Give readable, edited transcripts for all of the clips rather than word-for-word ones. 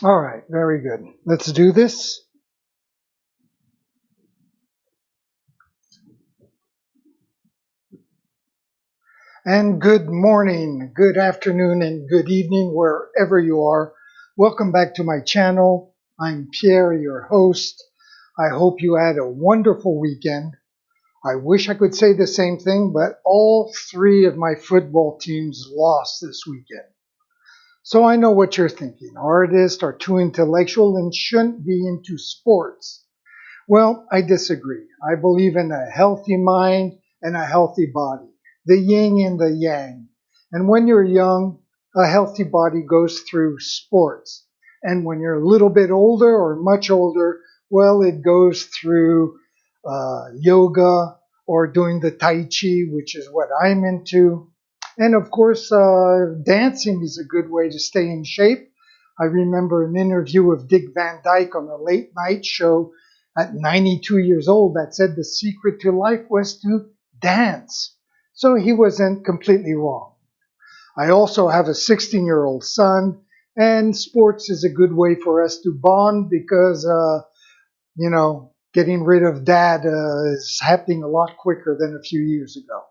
All right, very good. Let's do this. And good morning, good afternoon, and good evening, wherever you are. Welcome back to my channel. I'm Pierre, your host. I hope you had a wonderful weekend. I wish I could say the same thing, but all three of my football teams lost this weekend. So I know what you're thinking. Artists are too intellectual and shouldn't be into sports. Well, I disagree. I believe in a healthy mind and a healthy body, the yin and the yang. And when you're young, a healthy body goes through sports. And when you're a little bit older or much older, well, it goes through yoga or doing the Tai Chi, which is what I'm into. And of course, dancing is a good way to stay in shape. I remember an interview of Dick Van Dyke on a late night show at 92 years old that said the secret to life was to dance. So he wasn't completely wrong. I also have a 16-year-old son, and sports is a good way for us to bond because, getting rid of dad is happening a lot quicker than a few years ago.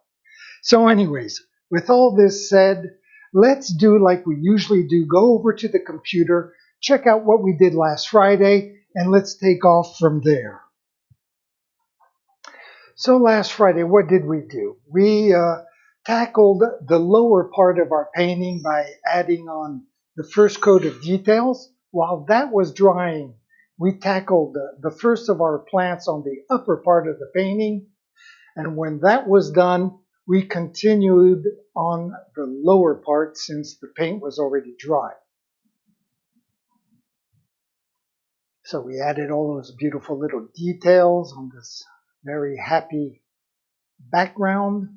So anyways, with all this said, let's do like we usually do. Go over to the computer, check out what we did last Friday, and let's take off from there. So last Friday, what did we do? We tackled the lower part of our painting by adding on the first coat of details. While that was drying, we tackled the first of our plants on the upper part of the painting. And when that was done, we continued on the lower part since the paint was already dry. So we added all those beautiful little details on this very happy background.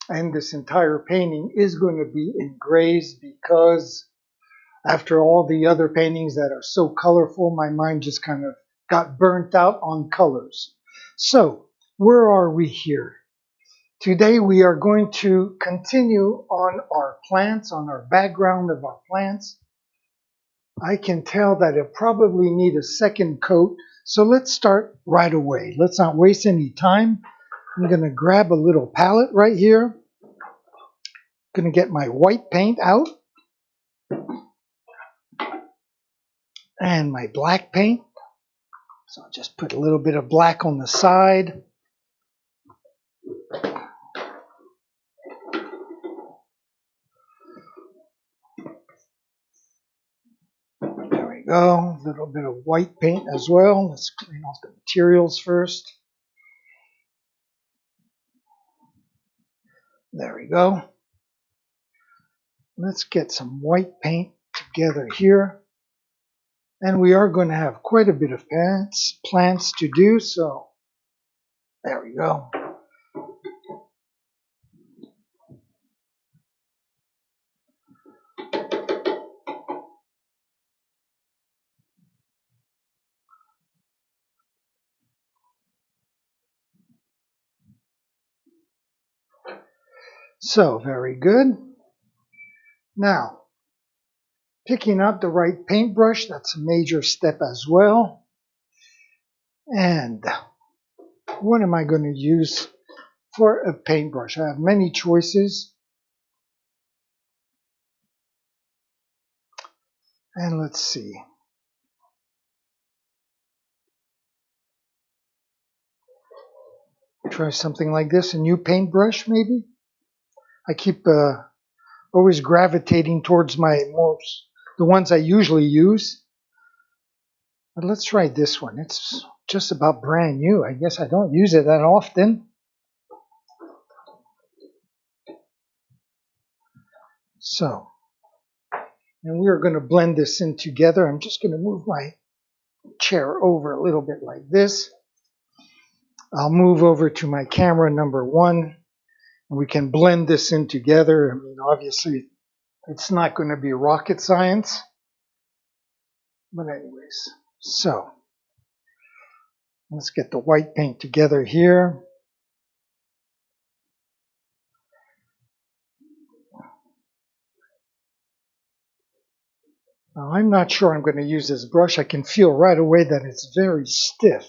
And this entire painting is going to be in grays because after all the other paintings that are so colorful, my mind just kind of got burnt out on colors. So where are we here? Today we are going to continue on our plants, on our background of our plants. I can tell that it'll probably need a second coat, so let's start right away. Let's not waste any time. I'm going to grab a little palette right here. Going to get my white paint out and my black paint. So I'll just put a little bit of black on the side. There we go. A little bit of white paint as well. Let's clean off the materials first. There we go. Let's get some white paint together here. And we are going to have quite a bit of plants to do, so there we go. So, very good. Now, picking up the right paintbrush, that's a major step as well. And what am I going to use for a paintbrush? I have many choices. And let's see. Try something like this, a new paintbrush maybe. I keep always gravitating towards the ones I usually use. But let's try this one. It's just about brand new. I guess I don't use it that often. So, and we're going to blend this in together. I'm just going to move my chair over a little bit like this. I'll move over to my camera number 1, and we can blend this in together. I mean, obviously, it's not going to be rocket science. But anyways, so let's get the white paint together here. Now, I'm not sure I'm going to use this brush. I can feel right away that it's very stiff.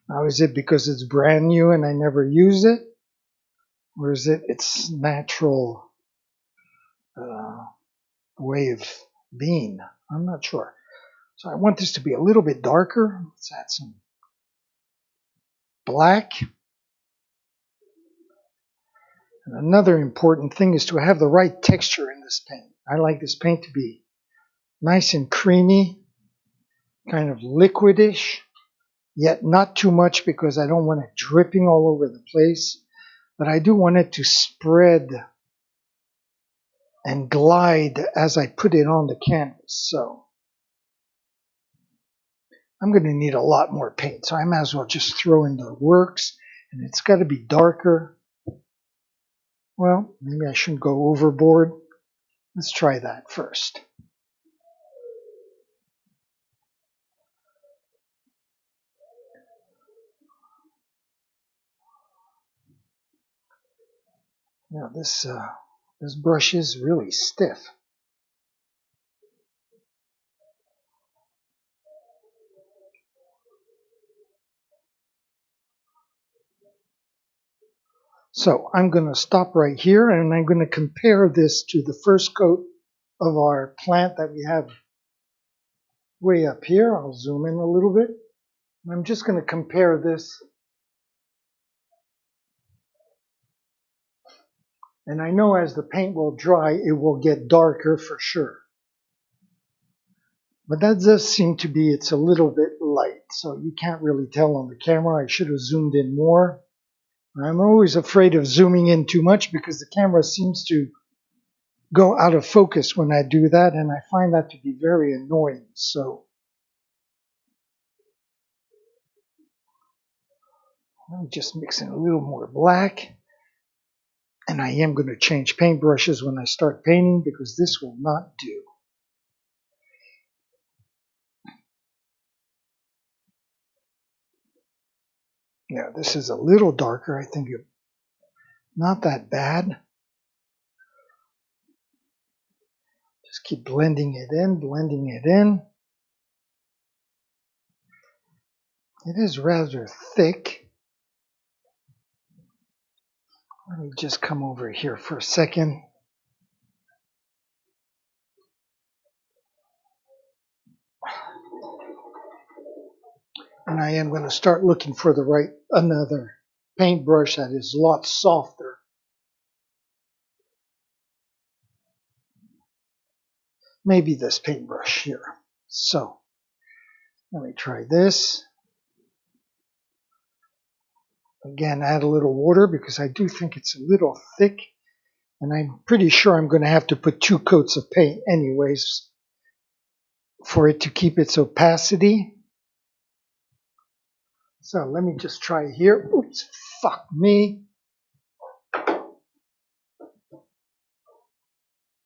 Now, is it because it's brand new and I never use it? Or is it its natural way of being? I'm not sure. So I want this to be a little bit darker. Let's add some black. And another important thing is to have the right texture in this paint. I like this paint to be nice and creamy, kind of liquidish, yet not too much because I don't want it dripping all over the place. But I do want it to spread and glide as I put it on the canvas. So I'm going to need a lot more paint. So I might as well just throw in the works. And it's got to be darker. Well, maybe I shouldn't go overboard. Let's try that first. Now this brush is really stiff. So I'm going to stop right here and I'm going to compare this to the first coat of our plant that we have way up here. I'll zoom in a little bit. I'm just going to compare this. And I know as the paint will dry, it will get darker for sure. But that does seem to be, it's a little bit light, so you can't really tell on the camera. I should have zoomed in more. I'm always afraid of zooming in too much because the camera seems to go out of focus when I do that, and I find that to be very annoying. So I'm just mixing a little more black. And I am going to change paintbrushes when I start painting because this will not do. Yeah, this is a little darker. I think it's not that bad. Just keep blending it in, blending it in. It is rather thick. Let me just come over here for a second. And I am going to start looking for another paintbrush that is a lot softer. Maybe this paintbrush here. So, let me try this. Again, add a little water because I do think it's a little thick. And I'm pretty sure I'm going to have to put 2 coats of paint anyways for it to keep its opacity. So let me just try here. Oops, fuck me.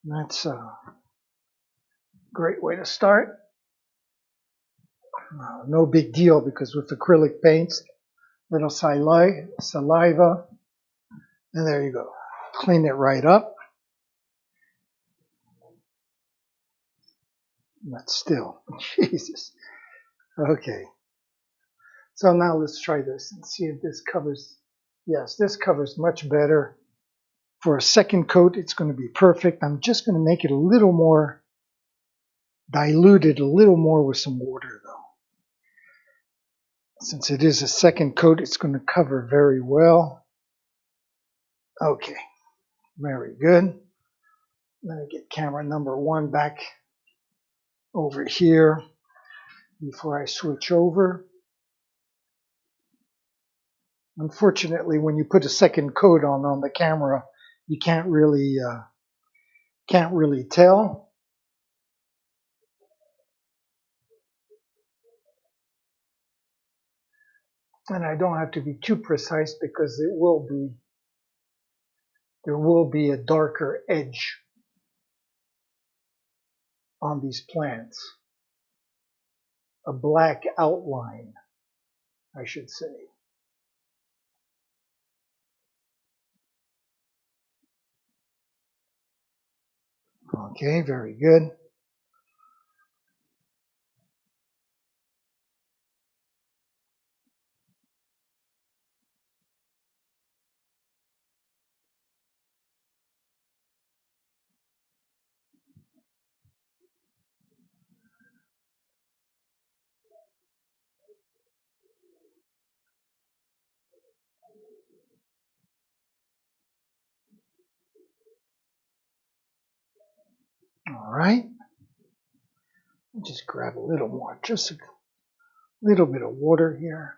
That's a great way to start. No big deal because with acrylic paints, little saliva, and there you go. Clean it right up. But still, Jesus. Okay. So now let's try this and see if this covers. Yes, this covers much better. For a second coat, it's going to be perfect. I'm just going to make it a little more diluted, a little more with some water though. Since it is a second coat, it's going to cover very well. Okay, very good. Let me get camera number 1 back over here before I switch over. Unfortunately, when you put a second coat on the camera, you can't really tell. And I don't have to be too precise because there will be a darker edge on these plants. A black outline, I should say. Okay, very good. All right. Just grab a little more, just a little bit of water here.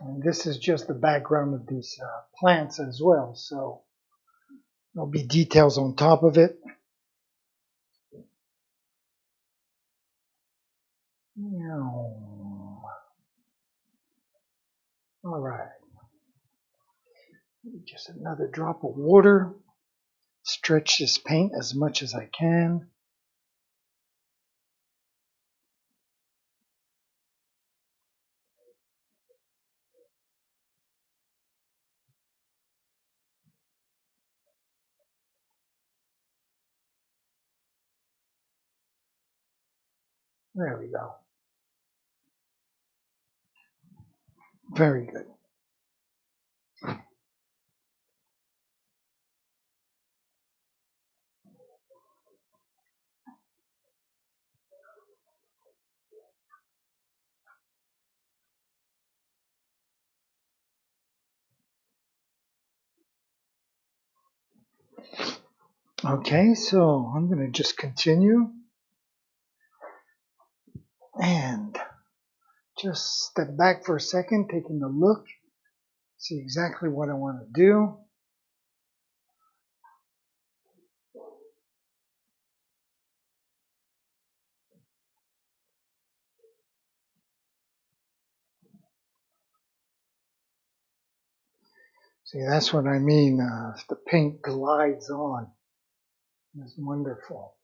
And this is just the background of these plants as well, so there'll be details on top of it. All right. Just another drop of water. Stretch this paint as much as I can. There we go. Very good. Okay, so I'm going to just continue and just step back for a second, taking a look, see exactly what I want to do. See, that's what I mean. If the paint glides on, it's wonderful.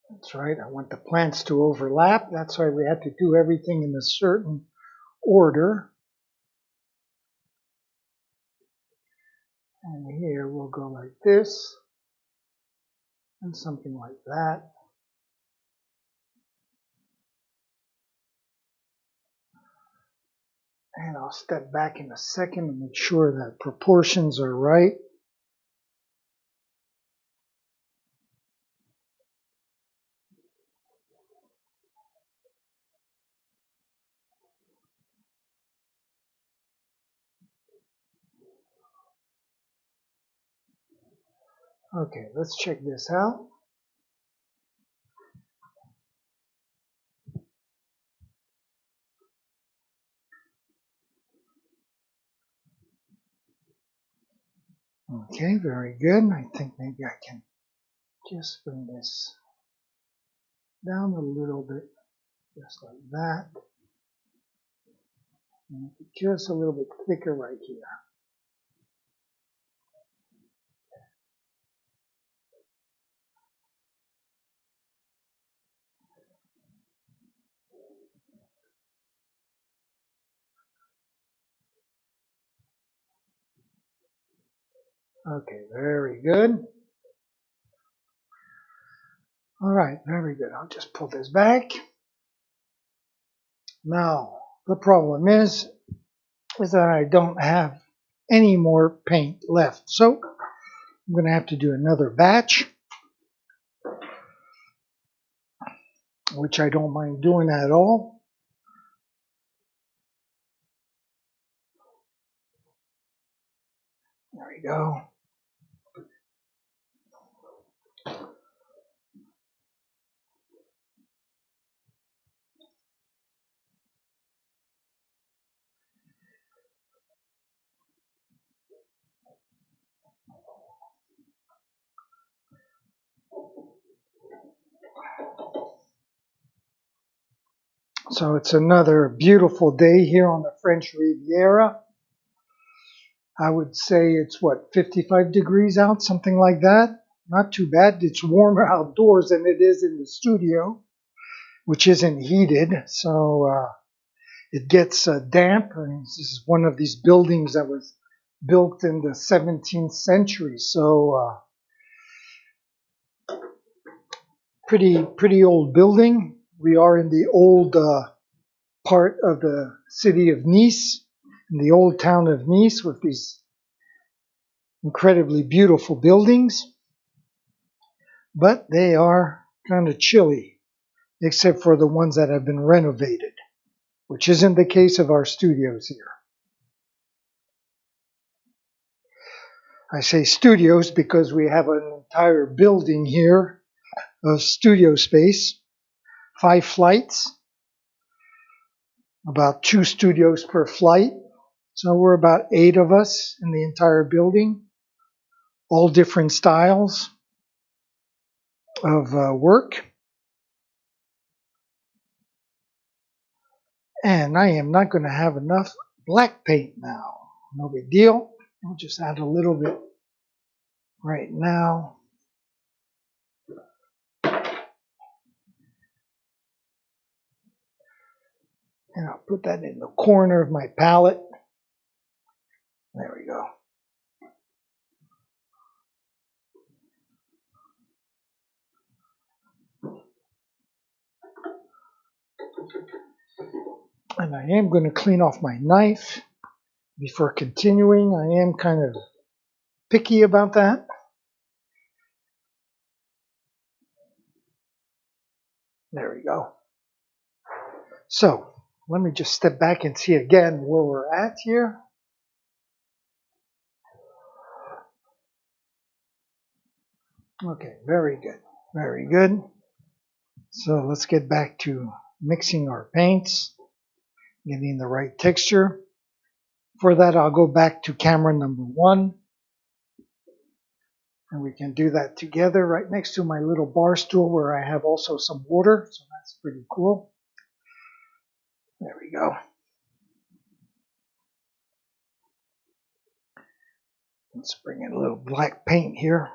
That's right. I want the plants to overlap. That's why we had to do everything in a certain order. And here we'll go like this and something like that. And I'll step back in a second and make sure that proportions are right. Okay, let's check this out. Okay, very good. I think maybe I can just bring this down a little bit, just like that. Make it just a little bit thicker right here. Okay, very good. All right, very good. I'll just pull this back. Now, the problem is that I don't have any more paint left. So I'm going to have to do another batch, which I don't mind doing at all. go. So it's another beautiful day here on the French Riviera. I would say it's what, 55 degrees out, something like that. Not too bad. It's warmer outdoors than it is in the studio, which isn't heated. So it gets damp. And this is one of these buildings that was built in the 17th century. So pretty old building. We are in the old part of the city of Nice, in the old town of Nice, with these incredibly beautiful buildings, but they are kind of chilly, except for the ones that have been renovated, which isn't the case of our studios here. I say studios because we have an entire building here of studio space, 5 flights, about 2 studios per flight. So we're about 8 of us in the entire building, all different styles of work. And I am not going to have enough black paint now. No big deal. I'll just add a little bit right now. And I'll put that in the corner of my palette. There we go. And I am going to clean off my knife before continuing. I am kind of picky about that. There we go. So let me just step back and see again where we're at here. Okay, very good. Very good. So let's get back to mixing our paints, getting the right texture. For that, I'll go back to camera number 1. And we can do that together right next to my little bar stool where I have also some water. So that's pretty cool. There we go. Let's bring in a little black paint here.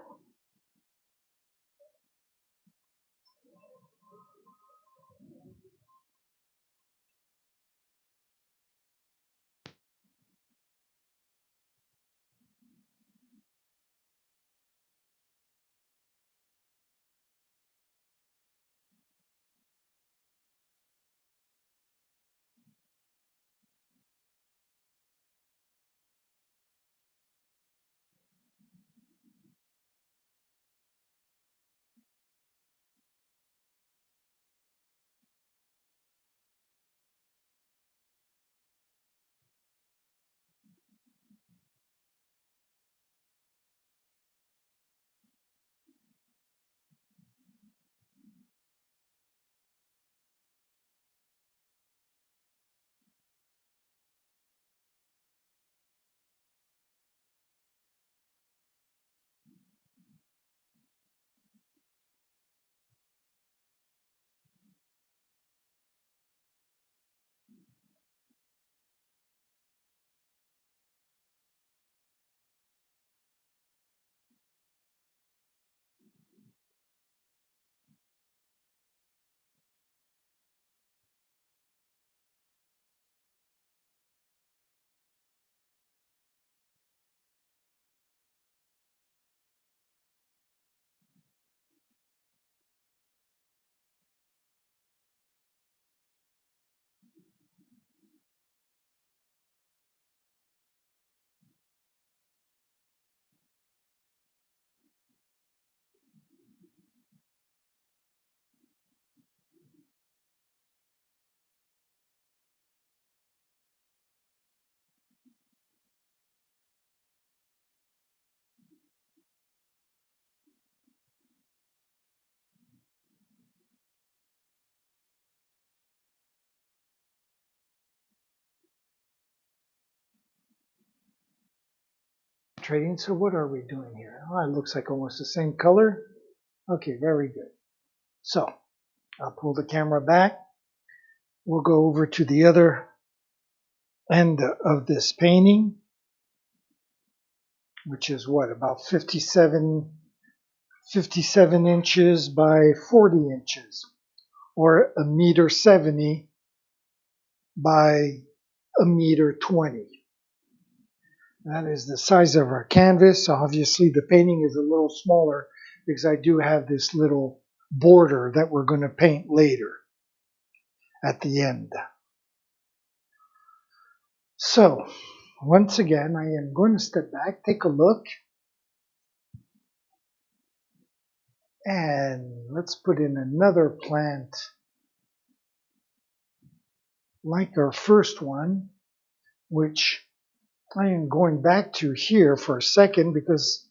concentrating. So what are we doing here? Oh, it looks like almost the same color. Okay, very good. So I'll pull the camera back. We'll go over to the other end of this painting, which is what, about 57 inches by 40 inches, or 1.70 meters by 1.20 meters. That is the size of our canvas. Obviously, the painting is a little smaller because I do have this little border that we're going to paint later at the end. So, once again, I am going to step back, take a look, and let's put in another plant like our first one, which I am going back to here for a second because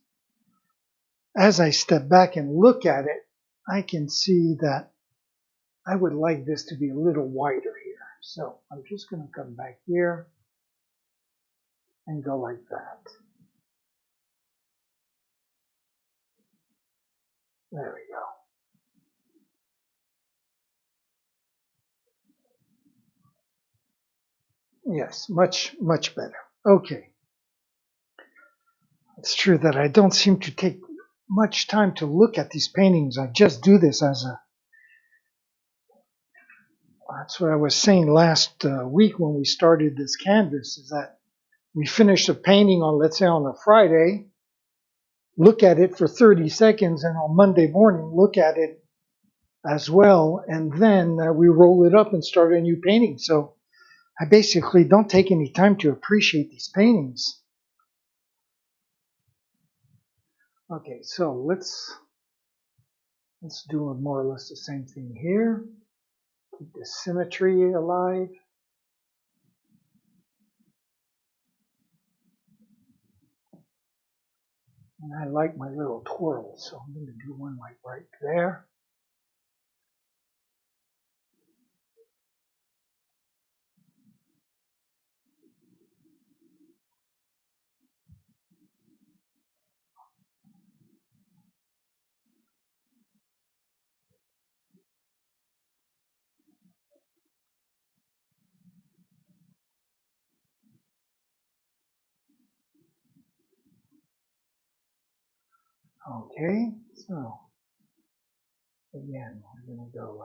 as I step back and look at it, I can see that I would like this to be a little wider here. So I'm just going to come back here and go like that. There we go. Yes, much, much better. Okay. It's true that I don't seem to take much time to look at these paintings. I just do this as a... That's what I was saying last week when we started this canvas, is that we finish a painting on, let's say, on a Friday, look at it for 30 seconds, and on Monday morning, look at it as well, and then we roll it up and start a new painting. So I basically don't take any time to appreciate these paintings. Okay, so let's do more or less the same thing here. Keep the symmetry alive. And I like my little twirls, so I'm going to do one like right there. Okay, so again, we're going to go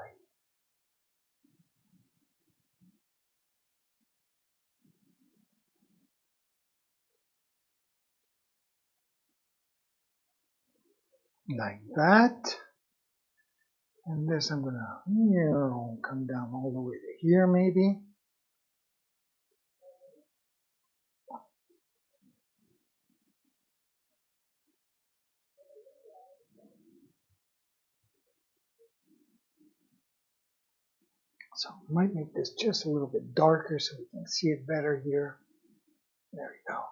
like that. And this I'm going to come down all the way to here maybe. So I might make this just a little bit darker so we can see it better here. There we go.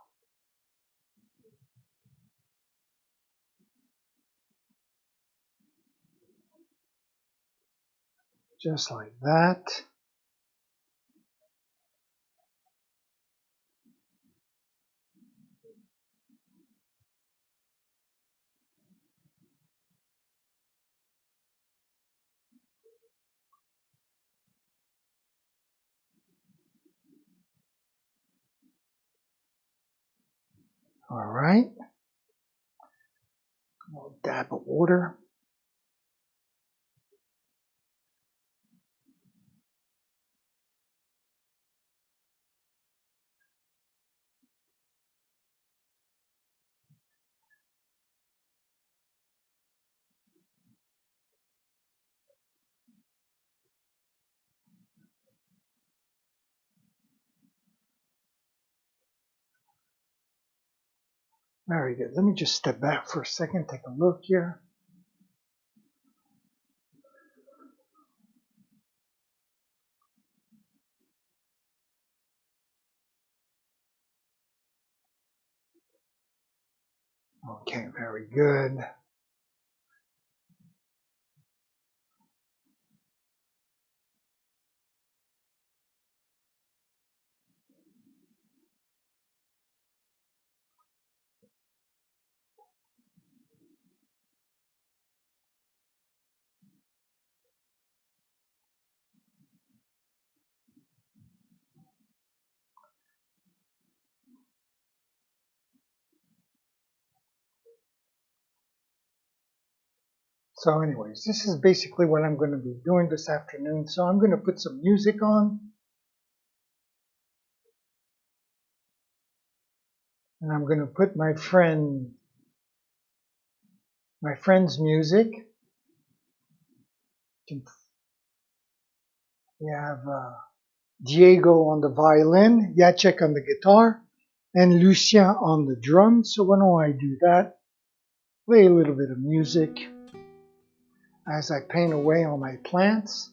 Just like that. All right. A little dab of water. Very good. Let me just step back for a second, take a look here. Okay, very good. So anyways, this is basically what I'm going to be doing this afternoon. So I'm going to put some music on. And I'm going to put my friend's music. We have Diego on the violin, Jacek on the guitar, and Lucien on the drums. So why don't I do that? Play a little bit of music as I paint away on my plants.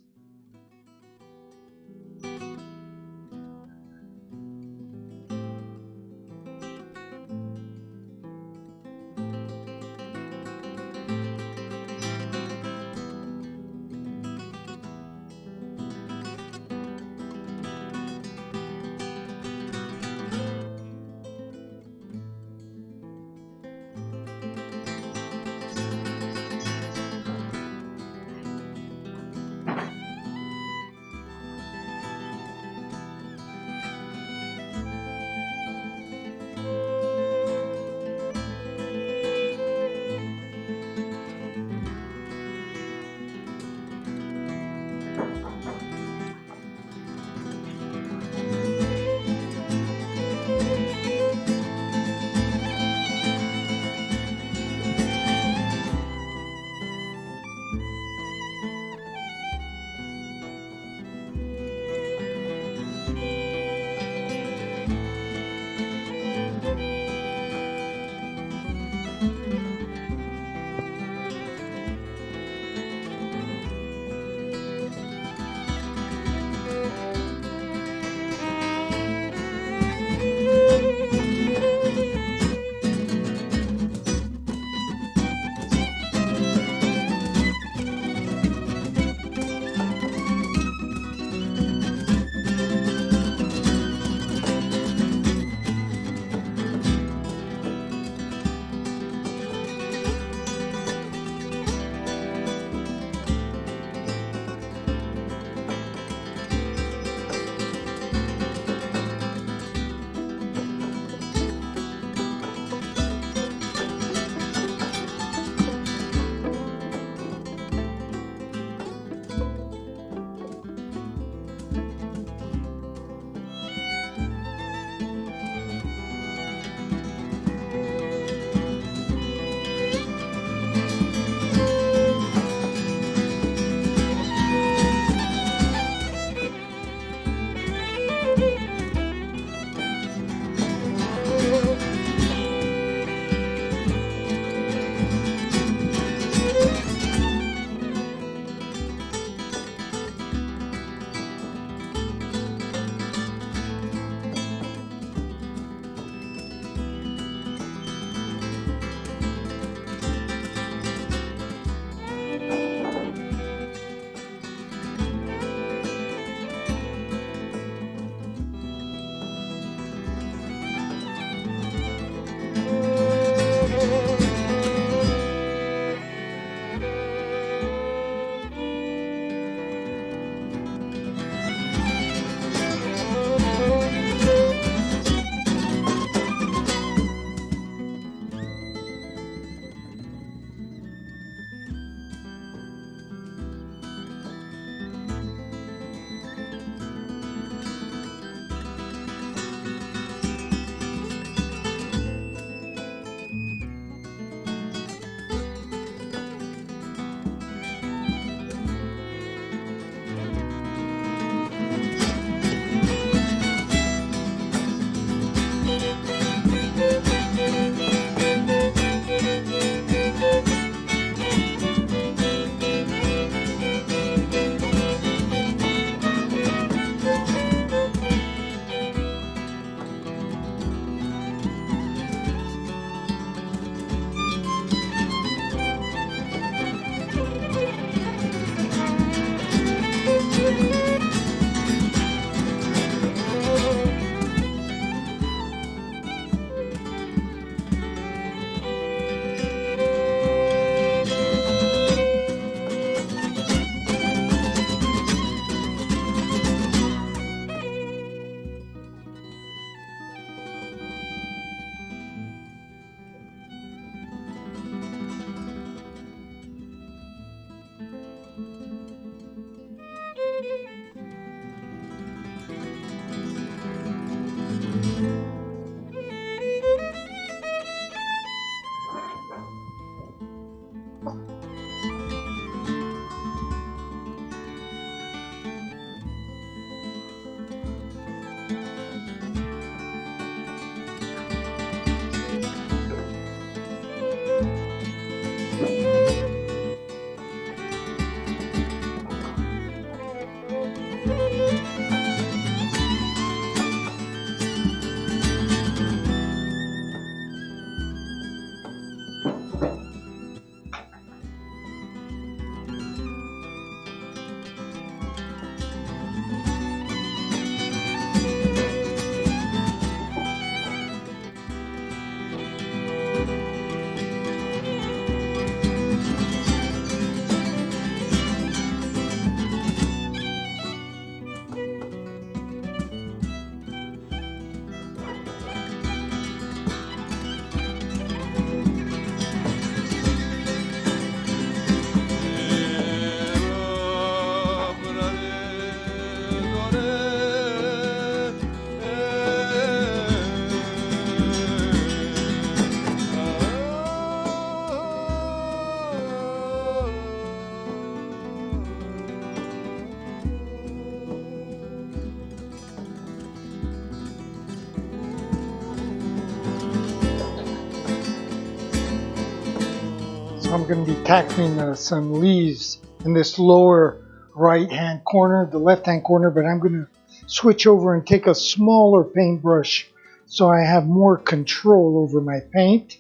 I'm going to be tackling some leaves in this lower right hand corner, the left hand corner, but I'm going to switch over and take a smaller paintbrush so I have more control over my paint.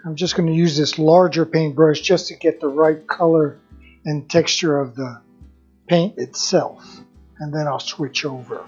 I'm just going to use this larger paintbrush just to get the right color and texture of the paint itself, and then I'll switch over.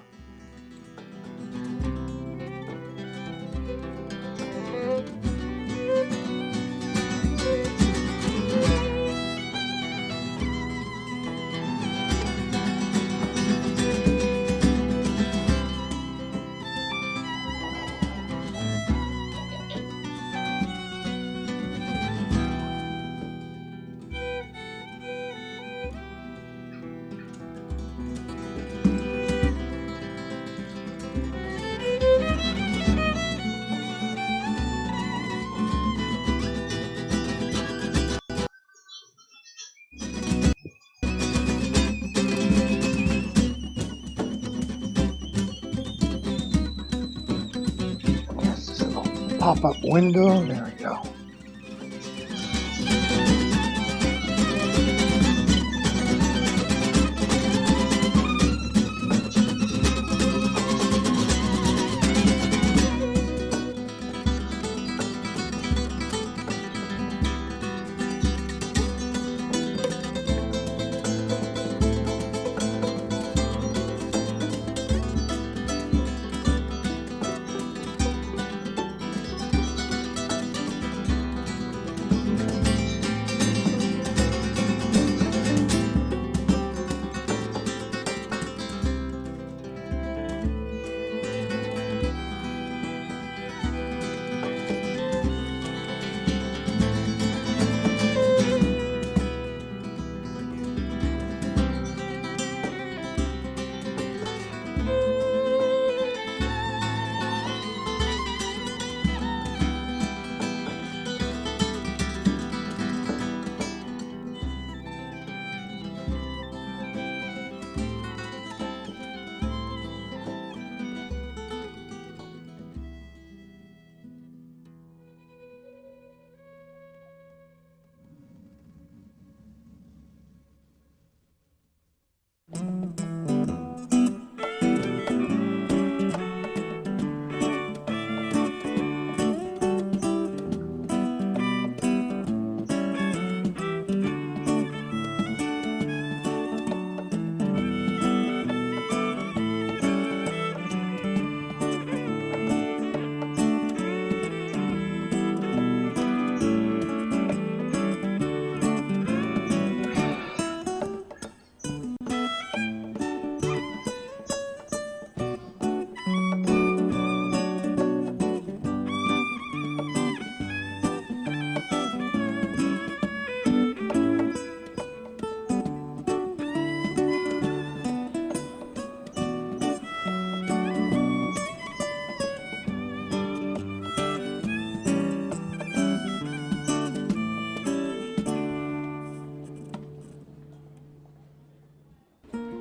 Pop-up window, there we go.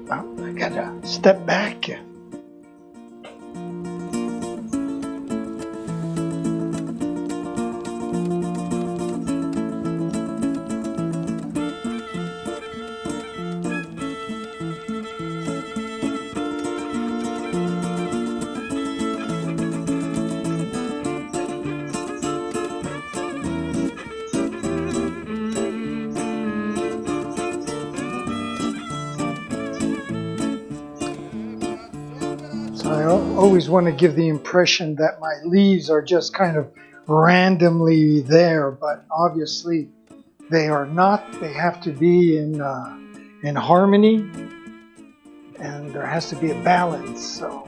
I gotta step back. always want to give the impression that my leaves are just kind of randomly there, but obviously they are not. They have to be in harmony, and there has to be a balance. So.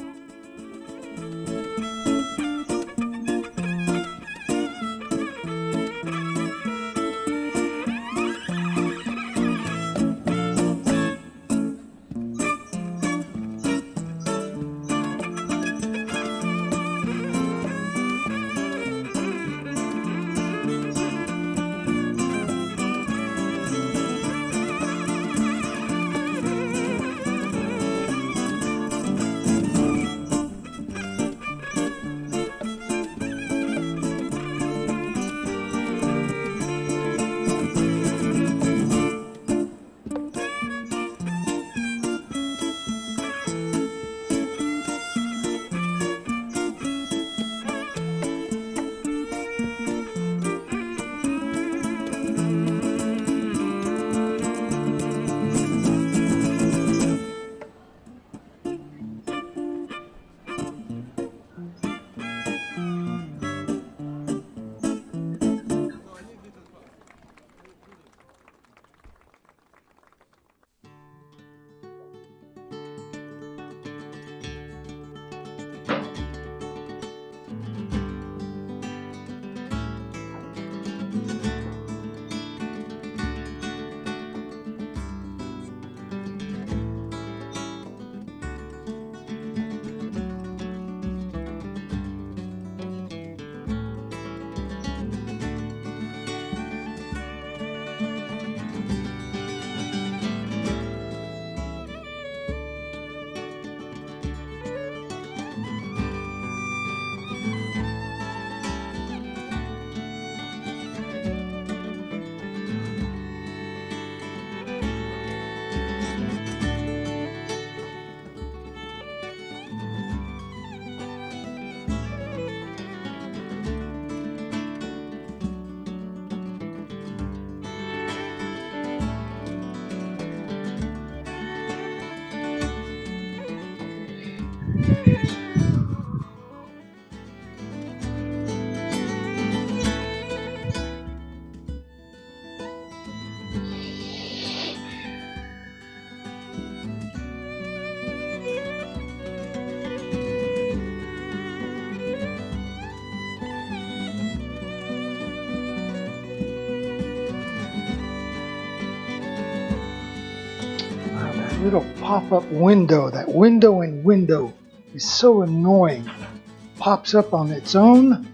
Little pop-up window, that window in window is so annoying. Pops up on its own.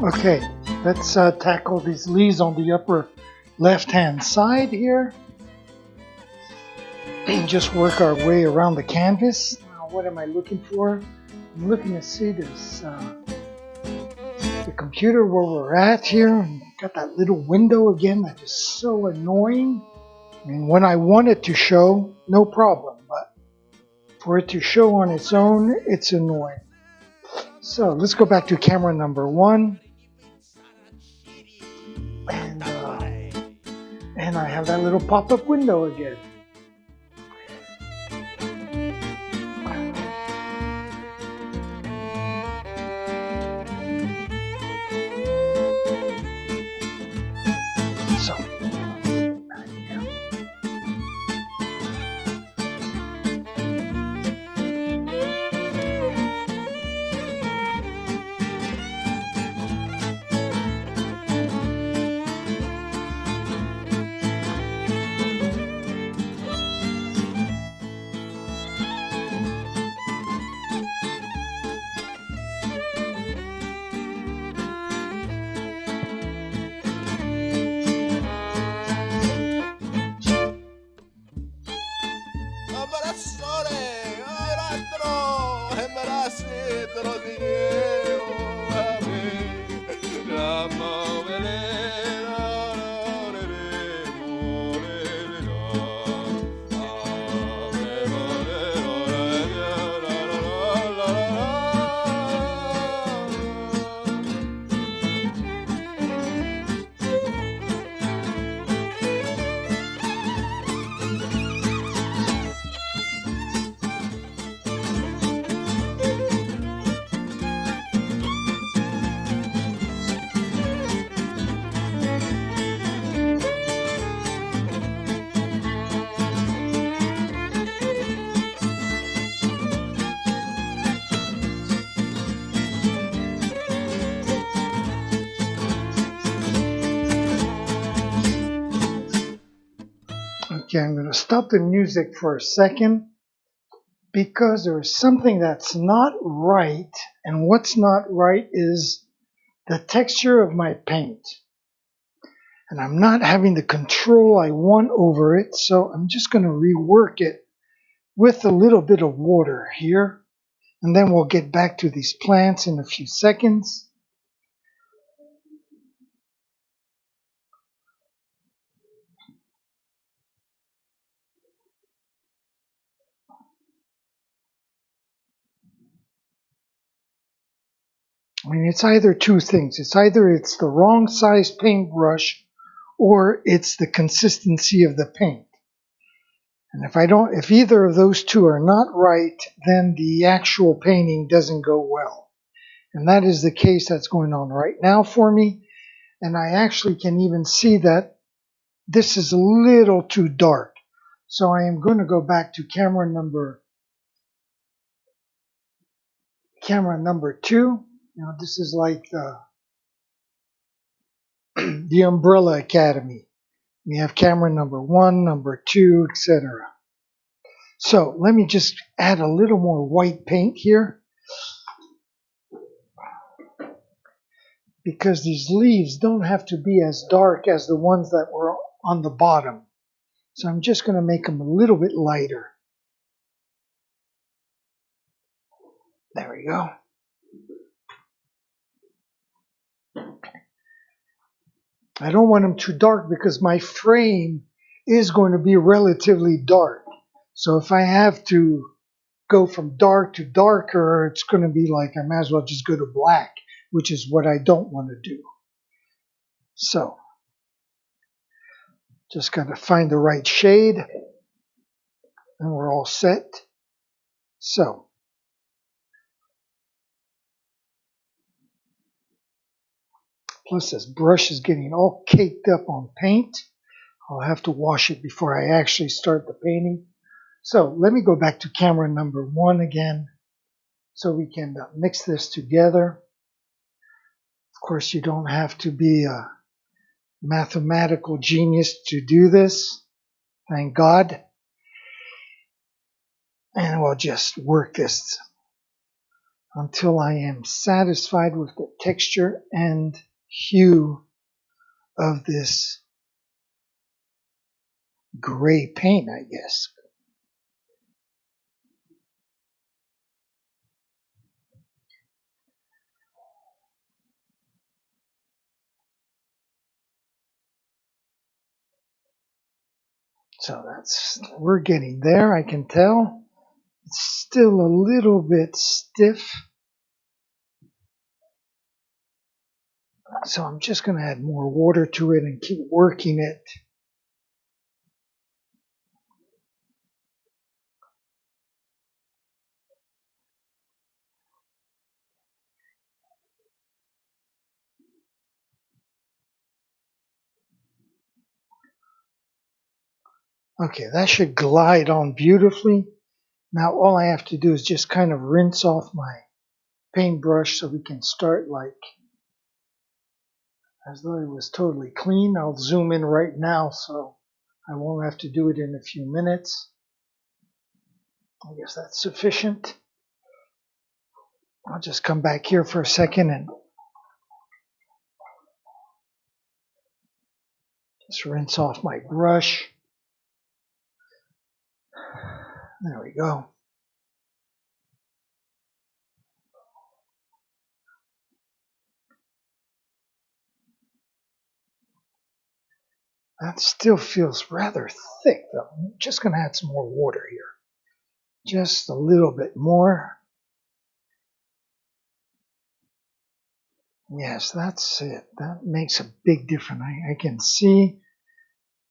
Okay, let's tackle these leaves on the upper left-hand side here. Just work our way around the canvas. Now, what am I looking for? I'm looking to see this the computer where we're at here. Got that little window again that is so annoying. I mean, when I want it to show, no problem, but for it to show on its own, it's annoying. So let's go back to camera number 1. And I have that little pop-up window again. So, okay, I'm going to stop the music for a second because there's something that's not right, and what's not right is the texture of my paint. And I'm not having the control I want over it, so I'm just going to rework it with a little bit of water here, and then we'll get back to these plants in a few seconds. I mean, it's either two things. It's either it's the wrong size paintbrush or it's the consistency of the paint. And if either of those two are not right, then the actual painting doesn't go well. And that is the case that's going on right now for me. And I actually can even see that this is a little too dark. So I am going to go back to camera number 2. Now this is like the Umbrella Academy. We have camera number 1, number 2, etc. So let me just add a little more white paint here, because these leaves don't have to be as dark as the ones that were on the bottom. So I'm just going to make them a little bit lighter. There we go. I don't want them too dark because my frame is going to be relatively dark. So if I have to go from dark to darker, it's going to be like I might as well just go to black, which is what I don't want to do. So just got to find the right shade, and we're all set. So plus this brush is getting all caked up on paint. I'll have to wash it before I actually start the painting. So let me go back to camera number 1 again so we can mix this together. Of course, you don't have to be a mathematical genius to do this. Thank God. And we'll just work this until I am satisfied with the texture and hue of this gray paint, I guess. So we're getting there, I can tell. It's still a little bit stiff. So I'm just going to add more water to it and keep working it. Okay, that should glide on beautifully. Now all I have to do is just kind of rinse off my paintbrush so we can start like as though it was totally clean. I'll zoom in right now so I won't have to do it in a few minutes. I guess that's sufficient. I'll just come back here for a second and just rinse off my brush. There we go. That still feels rather thick though. I'm just going to add some more water here. Just a little bit more. Yes, that's it. That makes a big difference. I can see.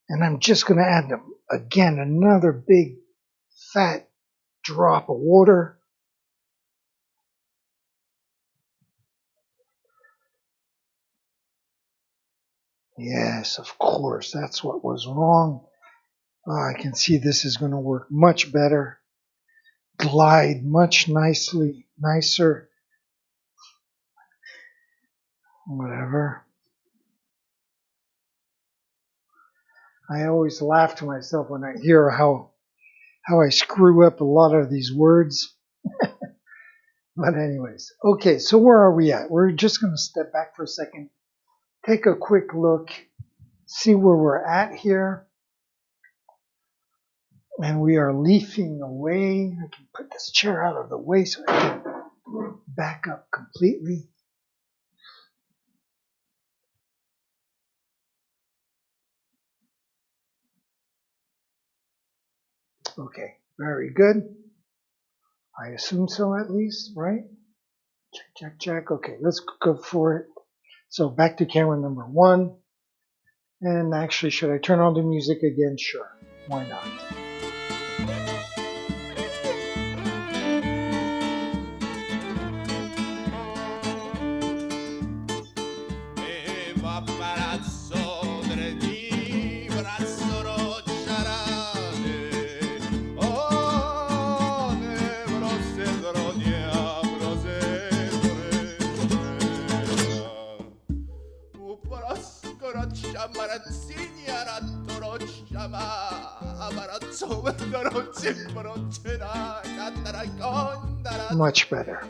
And I'm just going to add, again, another big fat drop of water. Yes, of course, that's what was wrong. I can see this is going to work much better. Glide much nicer. Whatever. I always laugh to myself when I hear how I screw up a lot of these words. But anyways, okay, so where are we at? We're just going to step back for a second, take a quick look, see where we're at here. And we are leafing away. I can put this chair out of the way so I can back up completely. Okay, very good. I assume so at least, right? Check. Okay, let's go for it. So back to camera number 1. And actually, should I turn on the music again? Sure. Why not? Much better.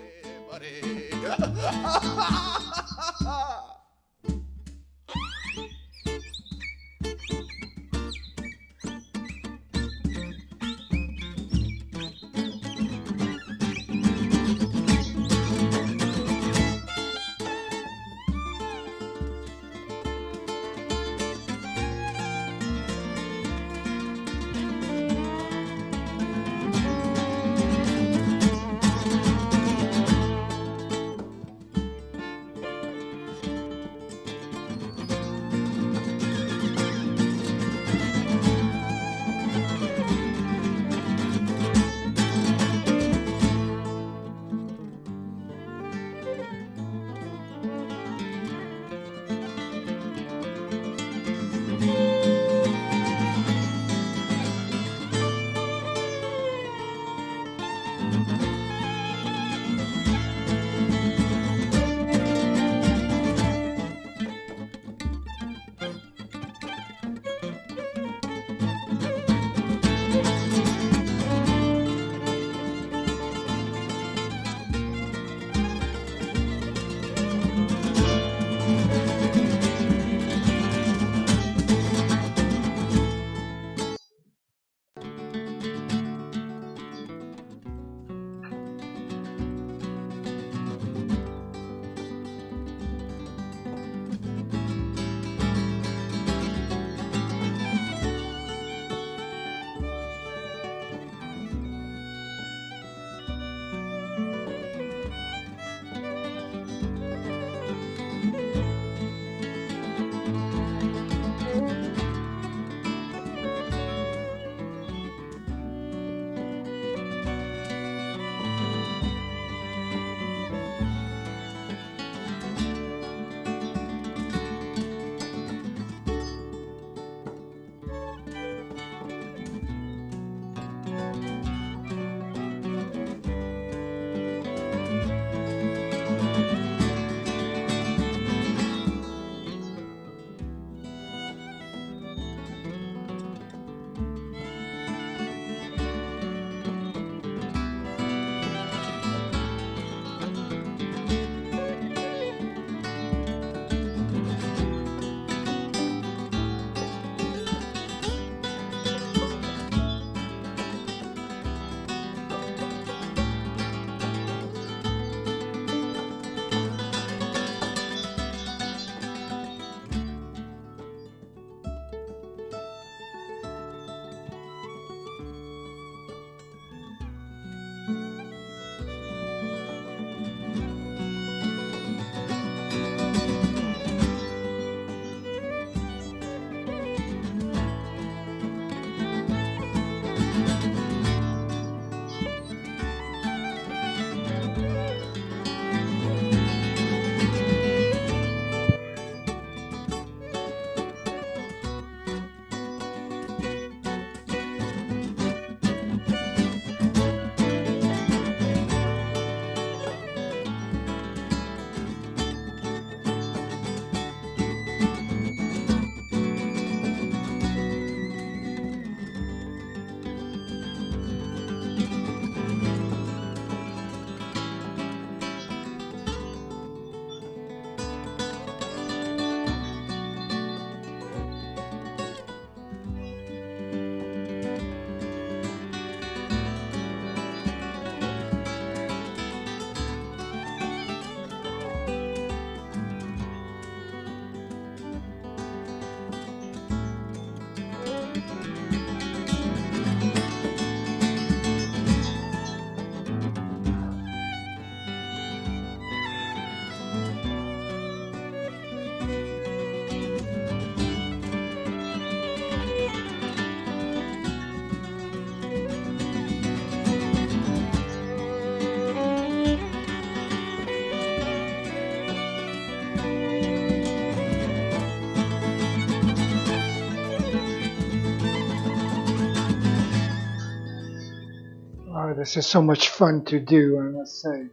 Oh, this is so much fun to do, I must say.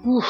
Whew.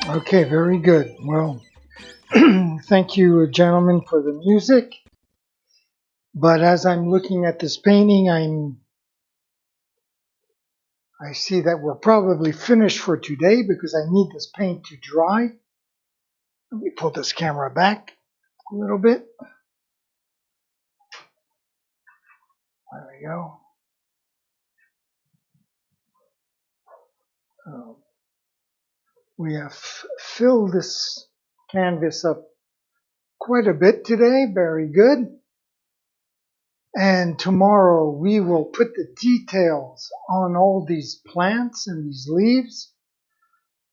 Okay, very good. Well, thank you, gentlemen, for the music. But as I'm looking at this painting, I see that we're probably finished for today because I need this paint to dry. Let me pull this camera back a little bit. There we go. We have filled this canvas up quite a bit today. Very good. And tomorrow we will put the details on all these plants and these leaves.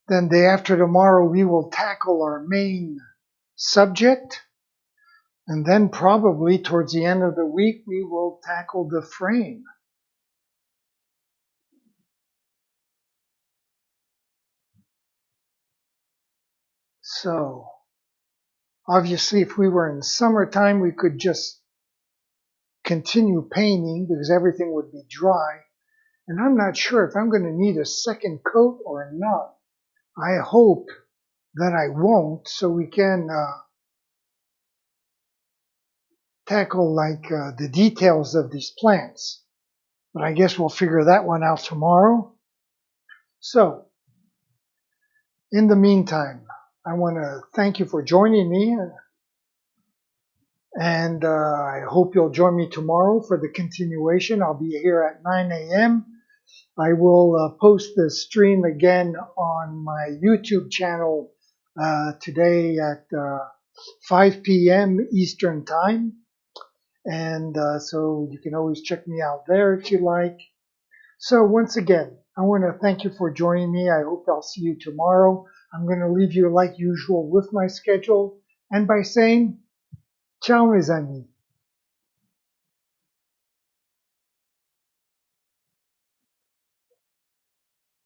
Then day after tomorrow we will tackle our main subject. And then probably towards the end of the week we will tackle the frame. So obviously if we were in summertime we could just continue painting because everything would be dry. And I'm not sure if I'm going to need a second coat or not. I hope that I won't, so we can tackle the details of these plants. But I guess we'll figure that one out tomorrow. So, in the meantime, I want to thank you for joining me. And I hope you'll join me tomorrow for the continuation. I'll be here at 9 a.m. I will post the stream again on my YouTube channel today at 5 p.m. Eastern Time. And so you can always check me out there if you like. So once again, I want to thank you for joining me. I hope I'll see you tomorrow. I'm going to leave you like usual with my schedule and by saying, ciao mes amis.